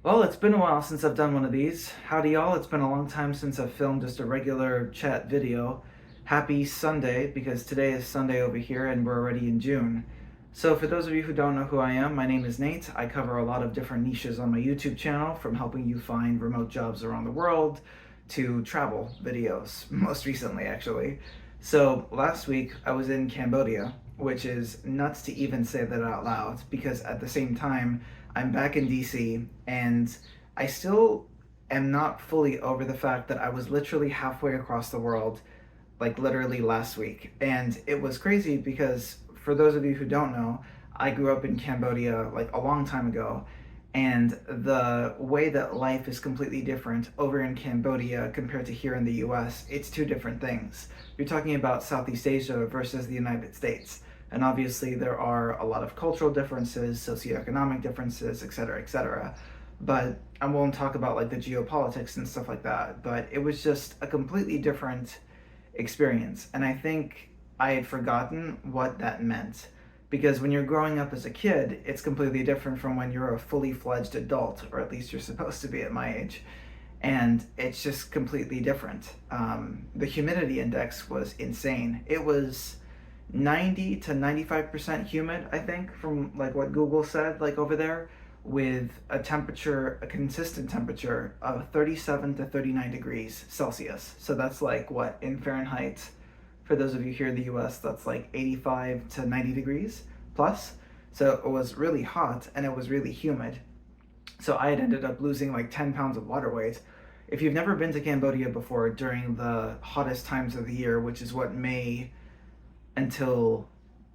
Well, it's been a while since I've done one of these. Howdy, y'all. It's been a long time since I've filmed just a regular chat video. Happy Sunday, because today is Sunday over here and we're already in June. So, for those of you who don't know who I am, my name is Nate. I cover a lot of different niches on my YouTube channel, from helping you find remote jobs around the world to travel videos, most recently, actually. So, last week I was in Cambodia, which is nuts to even say that out loud, because at the same time, I'm back in DC, and I still am not fully over the fact that I was literally halfway across the world, like literally last week. And it was crazy because, for those of you who don't know, I grew up in Cambodia like a long time ago, and the way that life is completely different over in Cambodia compared to here in the US, it's two different things. You're talking about Southeast Asia versus the United States. And obviously, there are a lot of cultural differences, socioeconomic differences, etc., etc. But I won't talk about like the geopolitics and stuff like that. But it was just a completely different experience. And I think I had forgotten what that meant. Because when you're growing up as a kid, it's completely different from when you're a fully fledged adult, or at least you're supposed to be at my age. And it's just completely different. The humidity index was insane. It was 90 to 95% humid, I think, from like what Google said, like over there, with a temperature, a consistent temperature of 37 to 39 degrees Celsius. So that's like what in Fahrenheit, for those of you here in the US, that's like 85 to 90 degrees plus. So it was really hot and it was really humid. So I had ended up losing like 10 pounds of water weight. If you've never been to Cambodia before during the hottest times of the year, which is what May until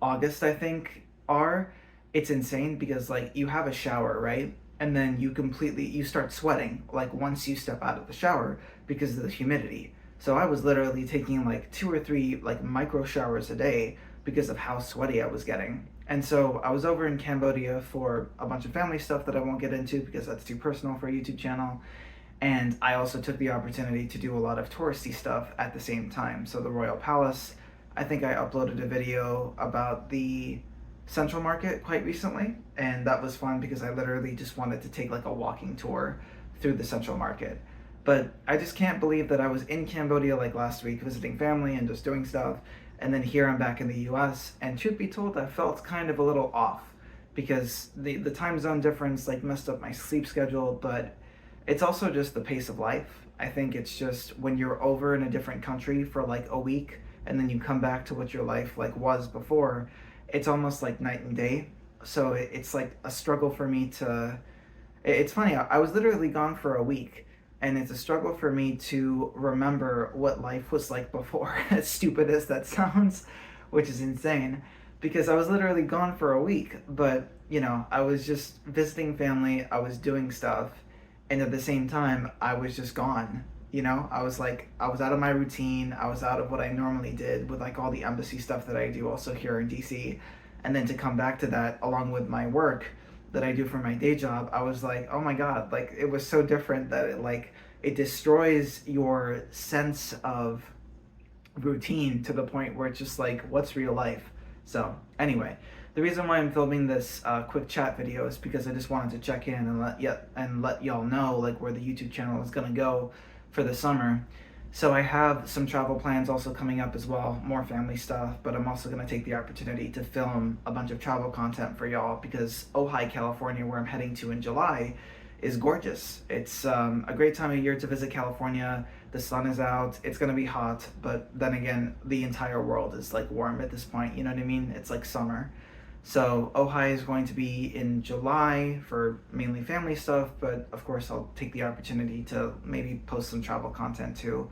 August, I think, are, it's insane because like you have a shower, right? And then you start sweating like once you step out of the shower because of the humidity. So I was literally taking like 2 or 3 like micro showers a day because of how sweaty I was getting. And so I was over in Cambodia for a bunch of family stuff that I won't get into because that's too personal for a YouTube channel. And I also took the opportunity to do a lot of touristy stuff at the same time. So the Royal Palace, I think I uploaded a video about the Central Market quite recently, and that was fun because I literally just wanted to take like a walking tour through the Central Market. But I just can't believe that I was in Cambodia like last week visiting family and just doing stuff, and then here I'm back in the US, and truth be told, I felt kind of a little off because the time zone difference like messed up my sleep schedule, but it's also just the pace of life. I think it's just when you're over in a different country for like a week and then you come back to what your life like was before, it's almost like night and day. So it's like a struggle for me to. It's funny. I was literally gone for a week, and it's a struggle for me to remember what life was like before. As stupid as that sounds, which is insane, because I was literally gone for a week. But I was just visiting family. I was doing stuff, and at the same time, I was just gone. I was like, I was out of my routine. I was out of what I normally did with like all the embassy stuff that I do also here in DC. And then to come back to that along with my work that I do for my day job, I was like, oh my God, like it was so different that it destroys your sense of routine to the point where it's just like, what's real life? So anyway, the reason why I'm filming this quick chat video is because I just wanted to check in and let y'all know like where the YouTube channel is gonna go for the summer. So I have some travel plans also coming up as well, more family stuff, but I'm also gonna take the opportunity to film a bunch of travel content for y'all because Ojai, California, where I'm heading to in July, is gorgeous. It's a great time of year to visit California. The sun is out, it's gonna be hot, but then again, the entire world is like warm at this point, you know what I mean? It's like summer. So Ojai is going to be in July for mainly family stuff, but of course I'll take the opportunity to maybe post some travel content too.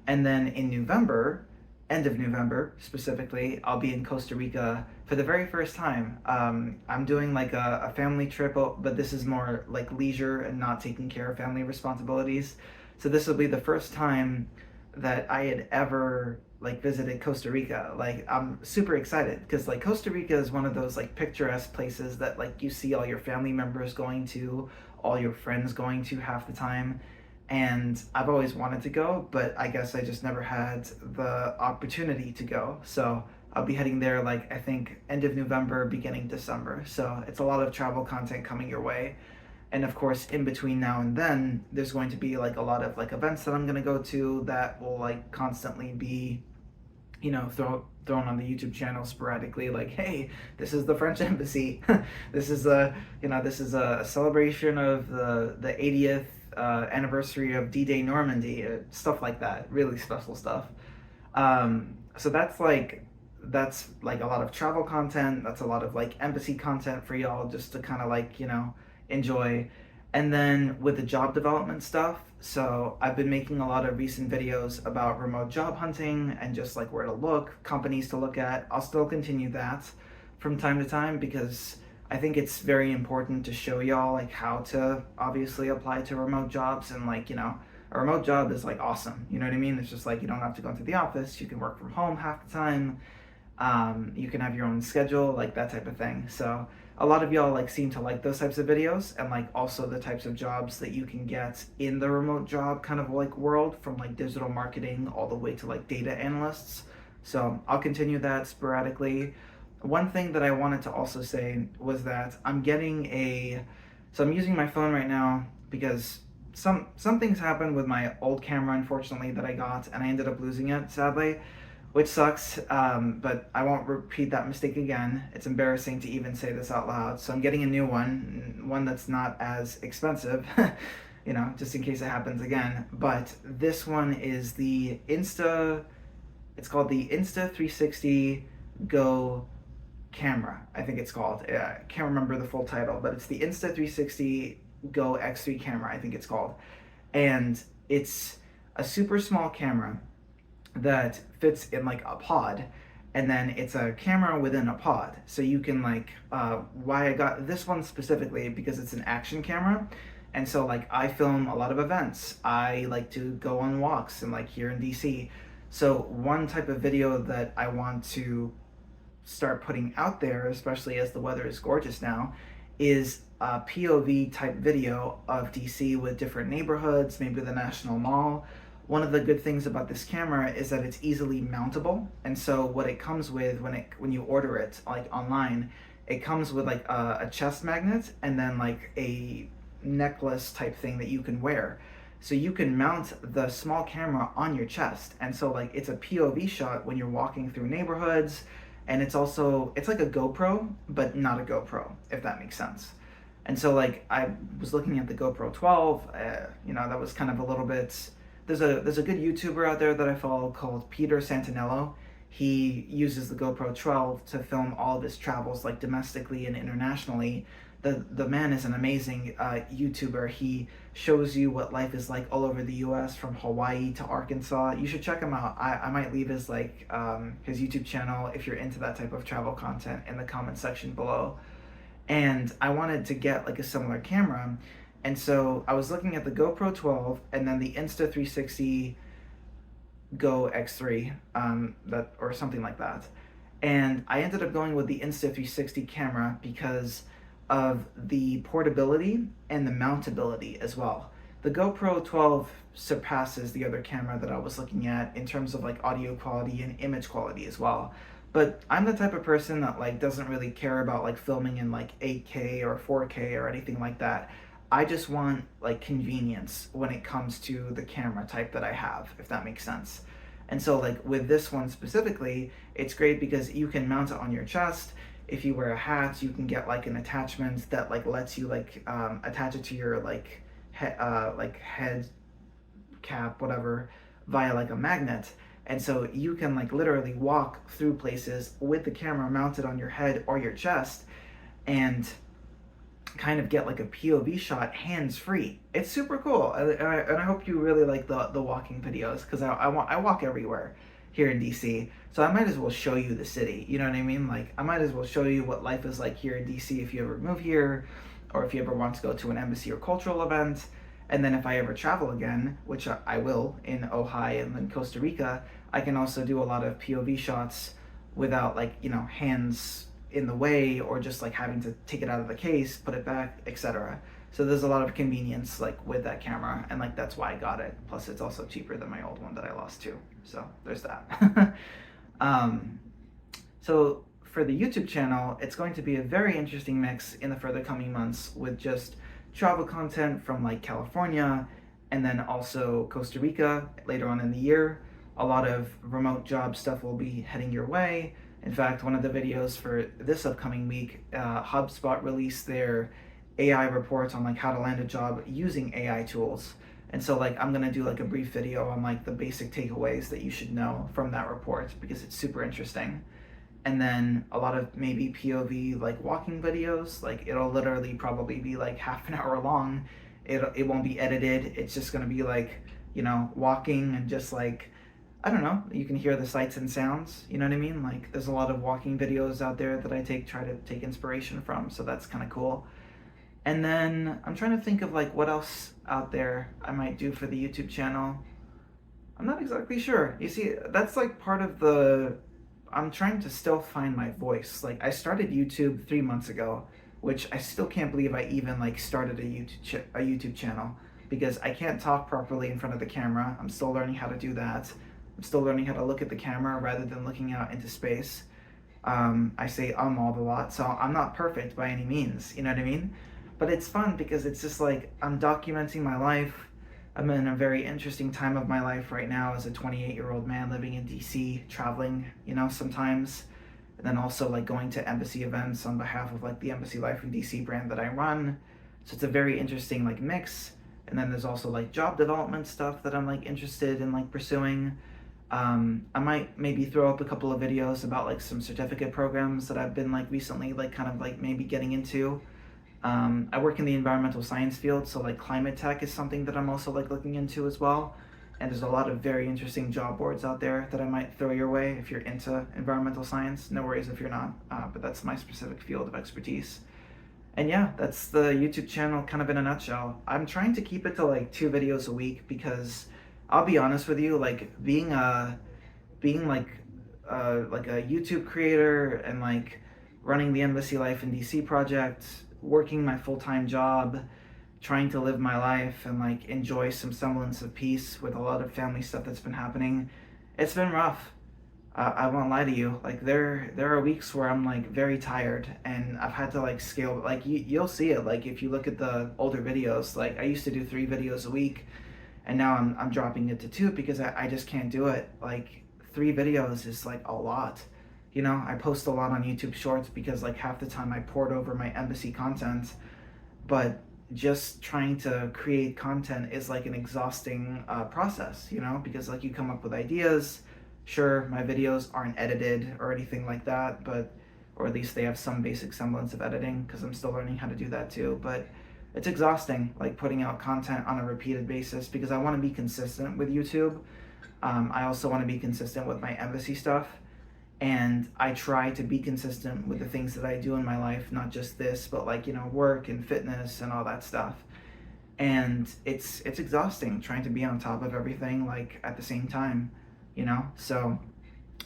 And then in November, end of November specifically, I'll be in Costa Rica for the very first time. I'm doing like a family trip, but this is more like leisure and not taking care of family responsibilities. So this will be the first time that I had ever like visited Costa Rica. Like I'm super excited because like Costa Rica is one of those like picturesque places that like you see all your family members going to, all your friends going to half the time. And I've always wanted to go, but I guess I just never had the opportunity to go. So I'll be heading there I think end of November, beginning December. So it's a lot of travel content coming your way. And of course, in between now and then, there's going to be like a lot of like events that I'm going to go to that will like constantly be, thrown on the YouTube channel sporadically. Like, hey, this is the French embassy. This is a celebration of the 80th anniversary of D-Day Normandy. Stuff like that. Really special stuff. So that's like a lot of travel content. That's a lot of like embassy content for y'all just to kind of like, enjoy. And then with the job development stuff, so I've been making a lot of recent videos about remote job hunting and just like where to look, companies to look at. I'll still continue that from time to time because I think it's very important to show y'all like how to obviously apply to remote jobs. And like, a remote job is like awesome. You know what I mean? It's just like you don't have to go into the office. You can work from home half the time. You can have your own schedule, like that type of thing. So a lot of y'all like seem to like those types of videos, and like also the types of jobs that you can get in the remote job kind of like world, from like digital marketing all the way to like data analysts. So I'll continue that sporadically. One thing that I wanted to also say was that I'm using my phone right now because some things happened with my old camera, unfortunately, that I got, and I ended up losing it, sadly, which sucks, but I won't repeat that mistake again. It's embarrassing to even say this out loud. So I'm getting a new one that's not as expensive, just in case it happens again. But this one is it's called the Insta360 Go camera, I think it's called. I can't remember the full title, but it's the Insta360 Go X3 camera, I think it's called. And it's a super small camera that fits in like a pod, and then it's a camera within a pod. So you can like, why I got this one specifically, because it's an action camera. And so like I film a lot of events. I like to go on walks and like here in DC. So one type of video that I want to start putting out there, especially as the weather is gorgeous now, is a POV type video of DC with different neighborhoods, maybe the National Mall. One of the good things about this camera is that it's easily mountable, and so what it comes with when you order it like online, it comes with like a chest magnet and then like a necklace type thing that you can wear. So you can mount the small camera on your chest, and so like it's a POV shot when you're walking through neighborhoods, and it's like a GoPro, but not a GoPro, if that makes sense. And so like I was looking at the GoPro 12, that was kind of a little bit. There's a good YouTuber out there that I follow called Peter Santinello. He uses the GoPro 12 to film all of his travels, like domestically and internationally. The man is an amazing YouTuber. He shows you what life is like all over the U.S., from Hawaii to Arkansas. You should check him out. I might leave his his YouTube channel, if you're into that type of travel content, in the comment section below. And I wanted to get like a similar camera. And so I was looking at the GoPro 12 and then the Insta360 Go X3, or something like that. And I ended up going with the Insta360 camera because of the portability and the mountability as well. The GoPro 12 surpasses the other camera that I was looking at in terms of like audio quality and image quality as well. But I'm the type of person that like doesn't really care about like filming in like 8K or 4K or anything like that. I just want like convenience when it comes to the camera type that I have, if that makes sense. And so like with this one specifically, it's great because you can mount it on your chest. If you wear a hat, you can get like an attachment that like lets you like attach it to your like head cap, whatever, via like a magnet. And so you can like literally walk through places with the camera mounted on your head or your chest and kind of get like a POV shot hands-free. It's super cool, and I hope you really like the walking videos, because I walk everywhere here in DC, so I might as well show you the city, you know what I mean? Like I might as well show you what life is like here in DC if you ever move here, or if you ever want to go to an embassy or cultural event. And then if I ever travel again, which I will, in Ojai and then Costa Rica, I can also do a lot of POV shots without like, hands in the way, or just like having to take it out of the case, put it back, etc. So there's a lot of convenience like with that camera, and like that's why I got it. Plus it's also cheaper than my old one that I lost too. So there's that. So for the YouTube channel, it's going to be a very interesting mix in the further coming months, with just travel content from like California and then also Costa Rica later on in the year. A lot of remote job stuff will be heading your way. In fact, one of the videos for this upcoming week, HubSpot released their AI reports on like how to land a job using AI tools. And so like I'm gonna do like a brief video on like the basic takeaways that you should know from that report because it's super interesting. And then a lot of maybe POV like walking videos. Like it'll literally probably be like half an hour long. It won't be edited. It's just gonna be like, you know, walking and just like, I don't know, you can hear the sights and sounds, you know what I mean? Like there's a lot of walking videos out there that I try to take inspiration from, so that's kind of cool. And then I'm trying to think of like what else out there I might do for the YouTube channel. I'm not exactly sure. You see, that's like part of the, I'm trying to still find my voice. Like I started YouTube 3 months ago, which I still can't believe I even like started a YouTube channel because I can't talk properly in front of the camera. I'm still learning how to do that. I'm still learning how to look at the camera rather than looking out into space. I say all the lot, so I'm not perfect by any means, you know what I mean? But it's fun because it's just like I'm documenting my life. I'm in a very interesting time of my life right now as a 28-year-old man living in DC, traveling, you know, sometimes. And then also like going to embassy events on behalf of like the Embassy Life in DC brand that I run. So it's a very interesting like mix. And then there's also like job development stuff that I'm like interested in like pursuing. I might maybe throw up a couple of videos about like some certificate programs that I've been like recently like kind of like maybe getting into. I work in the environmental science field, so like climate tech is something that I'm also like looking into as well. And there's a lot of very interesting job boards out there that I might throw your way if you're into environmental science. No worries if you're not, but that's my specific field of expertise. And yeah, that's the YouTube channel kind of in a nutshell. I'm trying to keep it to like 2 videos a week because I'll be honest with you, like being like a YouTube creator and like running the Embassy Life in DC project, working my full-time job, trying to live my life and like enjoy some semblance of peace with a lot of family stuff that's been happening. It's been rough. I won't lie to you. Like there are weeks where I'm like very tired and I've had to like scale. Like you'll see it. Like if you look at the older videos, like I used to do 3 videos a week, and now I'm dropping it to 2 because I just can't do it. Like 3 videos is like a lot. You know, I post a lot on YouTube Shorts because like half the time I poured over my embassy content, but just trying to create content is like an exhausting process, you know, because like you come up with ideas. Sure, my videos aren't edited or anything like that, but, or at least they have some basic semblance of editing because I'm still learning how to do that too, but it's exhausting, like putting out content on a repeated basis because I want to be consistent with YouTube. I also want to be consistent with my embassy stuff, and I try to be consistent with the things that I do in my life, not just this, but like, you know, work and fitness and all that stuff. And it's exhausting trying to be on top of everything like at the same time, you know? So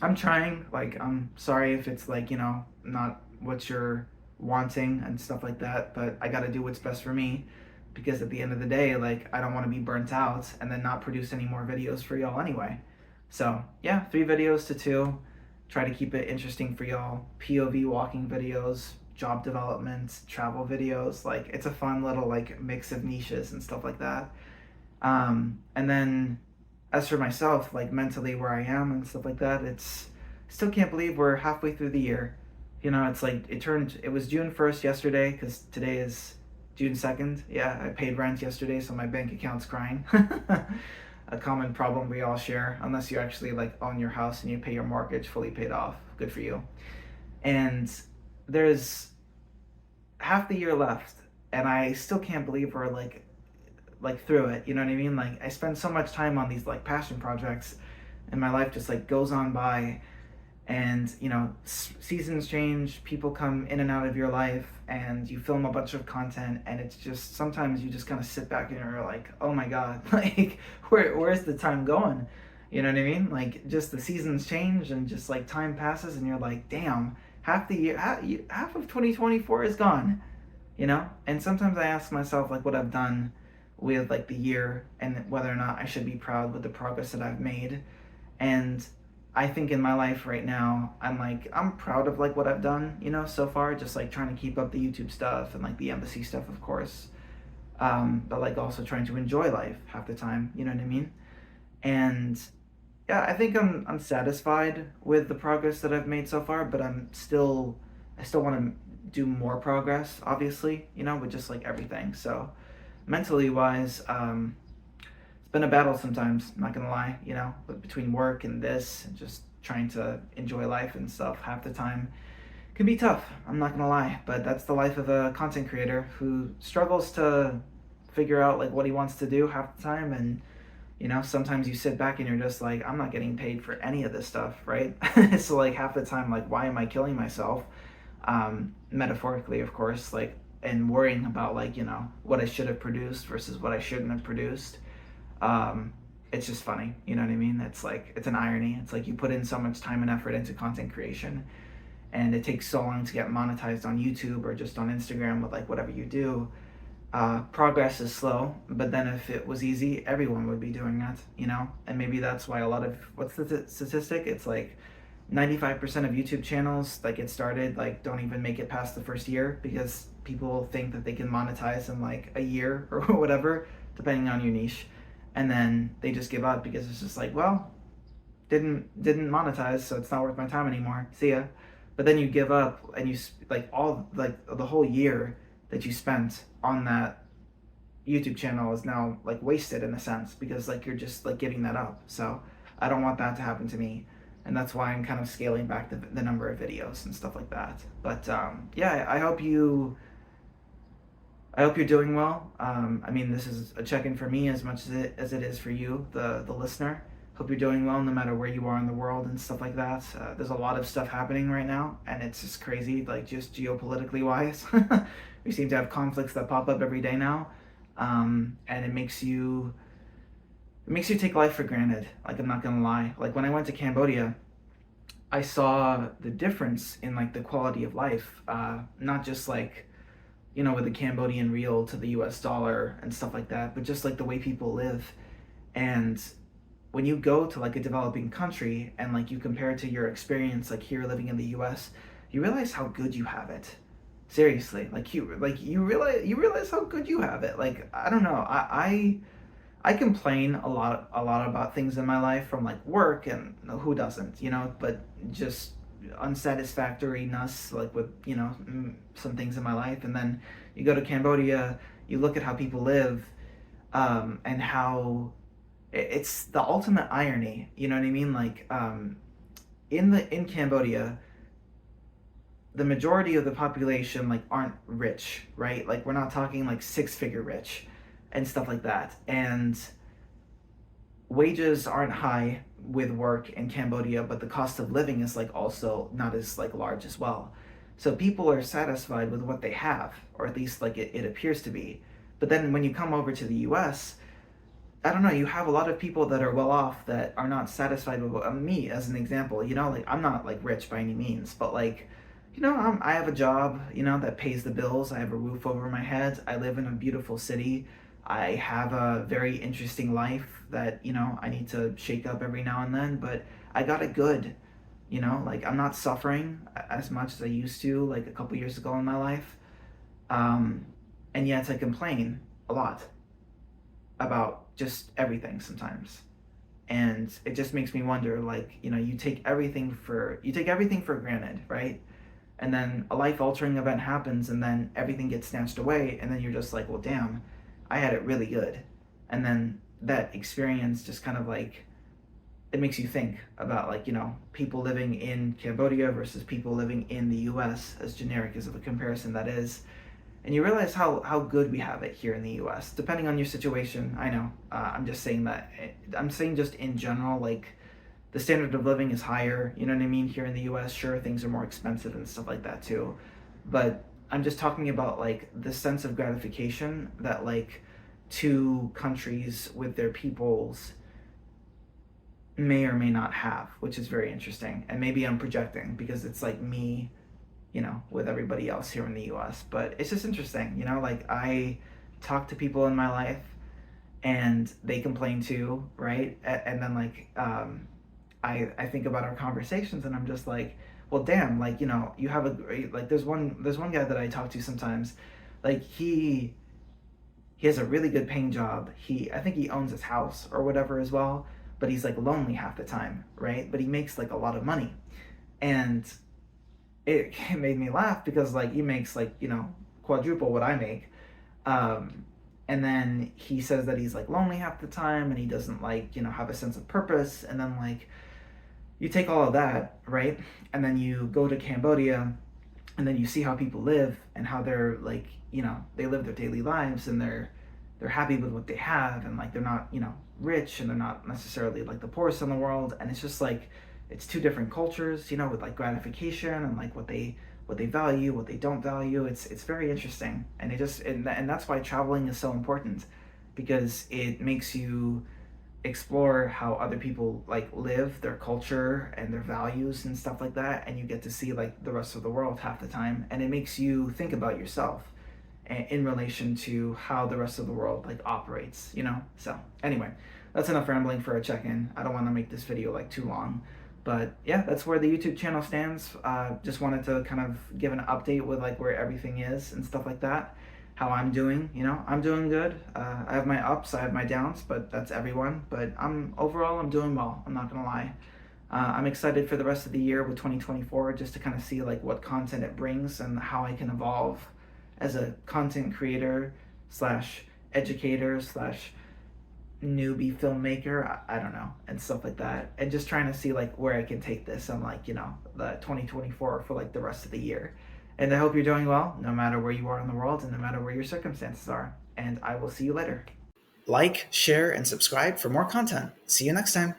I'm trying. Like I'm sorry if it's like, you know, not what you're wanting and stuff like that, but I got to do what's best for me because at the end of the day, like I don't want to be burnt out and then not produce any more videos for y'all anyway. So yeah, 3 videos to 2. Try to keep it interesting for y'all. POV walking videos, job development, travel videos. Like it's a fun little like mix of niches and stuff like that. And then as for myself, like mentally where I am and stuff like that, it's still can't believe we're halfway through the year. You know, it's like it was June 1st yesterday because today is June 2nd. Yeah, I paid rent yesterday, so my bank account's crying. A common problem we all share, unless you actually like own your house and you pay your mortgage fully paid off. Good for you. And there's half the year left, and I still can't believe we're like through it. You know what I mean? Like I spend so much time on these like passion projects, and my life just like goes on by. And you know, seasons change, people come in and out of your life, and you film a bunch of content, and it's just sometimes you just kind of sit back and you're like, oh my god, like where's the time going? You know what I mean? Like just the seasons change and just like time passes and you're like, damn, half the year, half of 2024 is gone. You know? And sometimes I ask myself like what I've done with like the year and whether or not I should be proud with the progress that I've made. And I think in my life right now, I'm proud of like what I've done, you know, so far, just like trying to keep up the YouTube stuff and like the embassy stuff, of course. but like also trying to enjoy life half the time, you know what I mean? And yeah, I think I'm satisfied with the progress that I've made so far, but I still want to do more progress, obviously, you know, with just like everything. So mentally wise, it's been a battle sometimes, I'm not gonna lie, you know, but between work and this and just trying to enjoy life and stuff half the time can be tough, I'm not gonna lie, but that's the life of a content creator who struggles to figure out like what he wants to do half the time. And you know, sometimes you sit back and you're just like, I'm not getting paid for any of this stuff, right? So like half the time, like, why am I killing myself? Metaphorically, of course, like, and worrying about like, you know, what I should have produced versus what I shouldn't have produced. um, it's just funny, you know what I mean? It's like, it's an irony. It's like you put in so much time and effort into content creation, and it takes so long to get monetized on YouTube or just on Instagram with like whatever you do. Progress is slow, but then if it was easy, everyone would be doing that, you know? And maybe that's why a lot of, what's the statistic? It's like 95% of YouTube channels that get started like don't even make it past the first year because people think that they can monetize in like a year or whatever, depending on your niche. And then they just give up because it's just like, well, didn't monetize, so it's not worth my time anymore. See ya. But then you give up and you like all like the whole year that you spent on that YouTube channel is now like wasted in a sense because like you're just like giving that up. So I don't want that to happen to me, and that's why I'm kind of scaling back the number of videos and stuff like that. But yeah, I hope you're doing well. I mean, this is a check-in for me as much as it is for you, the listener. Hope you're doing well no matter where you are in the world and stuff like that. There's a lot of stuff happening right now, and it's just crazy, like just geopolitically wise. We seem to have conflicts that pop up every day now, and it makes you take life for granted. Like, I'm not gonna lie. Like when I went to Cambodia, I saw the difference in like the quality of life, not just like, you know, with the Cambodian real to the US dollar and stuff like that, but just like the way people live. And when you go to like a developing country and like you compare it to your experience like here living in the US, you realize how good you have it. Seriously, like you realize how good you have it. Like, I don't know, I complain a lot about things in my life from like work, and who doesn't, you know, but just unsatisfactoriness like with, you know, some things in my life. And then you go to Cambodia, you look at how people live, and how it's the ultimate irony, you know what I mean? Like, in Cambodia, the majority of the population like aren't rich, right? Like we're not talking like six-figure rich and stuff like that. And wages aren't high with work in Cambodia, but the cost of living is like also not as like large as well. So people are satisfied with what they have, or at least like it appears to be. But then when you come over to the US, I don't know, you have a lot of people that are well off that are not satisfied with me as an example, you know, like I'm not like rich by any means, but like, you know, I have a job, you know, that pays the bills. I have a roof over my head. I live in a beautiful city. I have a very interesting life that, you know, I need to shake up every now and then, but I got it good, you know, like I'm not suffering as much as I used to like a couple years ago in my life. And yet I complain a lot about just everything sometimes. And it just makes me wonder, like, you know, you take everything for granted, right? And then a life altering event happens and then everything gets snatched away, and then you're just like, well, damn, I had it really good. And then that experience just kind of like, it makes you think about like, you know, people living in Cambodia versus people living in the US, as generic as of a comparison that is. And you realize how good we have it here in the US, depending on your situation. I know, I'm just saying that, I'm saying just in general, like, the standard of living is higher, you know what I mean, here in the US. Sure, things are more expensive and stuff like that too. But I'm just talking about like the sense of gratification that like two countries with their peoples may or may not have, which is very interesting. And maybe I'm projecting because it's like me, you know, with everybody else here in the US. But it's just interesting, you know, like I talk to people in my life and they complain too, right? And then like, I think about our conversations and I'm just like, well, damn, like, you know, you have a great, like, there's one guy that I talk to sometimes, like, he he has a really good paying job. I think he owns his house or whatever as well, but he's like lonely half the time, right? But he makes like a lot of money. And it made me laugh because like he makes like, quadruple what I make. Um, and then he says that he's like lonely half the time and he doesn't like, have a sense of purpose. And then like you take all of that, right? And then you go to Cambodia and then you see how people live and how they're like, they live their daily lives and they're happy with what they have and like they're not, rich and they're not necessarily like the poorest in the world. And it's just like it's two different cultures, with like gratification and like what they value, what they don't value. It's very interesting, and and that's why traveling is so important, because it makes you explore how other people like live their culture and their values and stuff like that, and you get to see like the rest of the world half the time, and it makes you think about yourself in relation to how the rest of the world like operates. So anyway, that's enough rambling for a check-in. I don't want to make this video like too long, but yeah, that's where the YouTube channel stands. Just wanted to kind of give an update with like where everything is and stuff like that, how I'm doing. I'm doing good. I have my ups, I have my downs, but that's everyone. But I'm doing well. I'm not gonna lie. I'm excited for the rest of the year with 2024, just to kind of see like what content it brings and how I can evolve as a content creator slash educator slash newbie filmmaker. I don't know, and stuff like that, and just trying to see like where I can take this on like the 2024 for like the rest of the year. And I hope you're doing well, no matter where you are in the world and no matter where your circumstances are. And I will see you later. Like, share, and subscribe for more content. See you next time.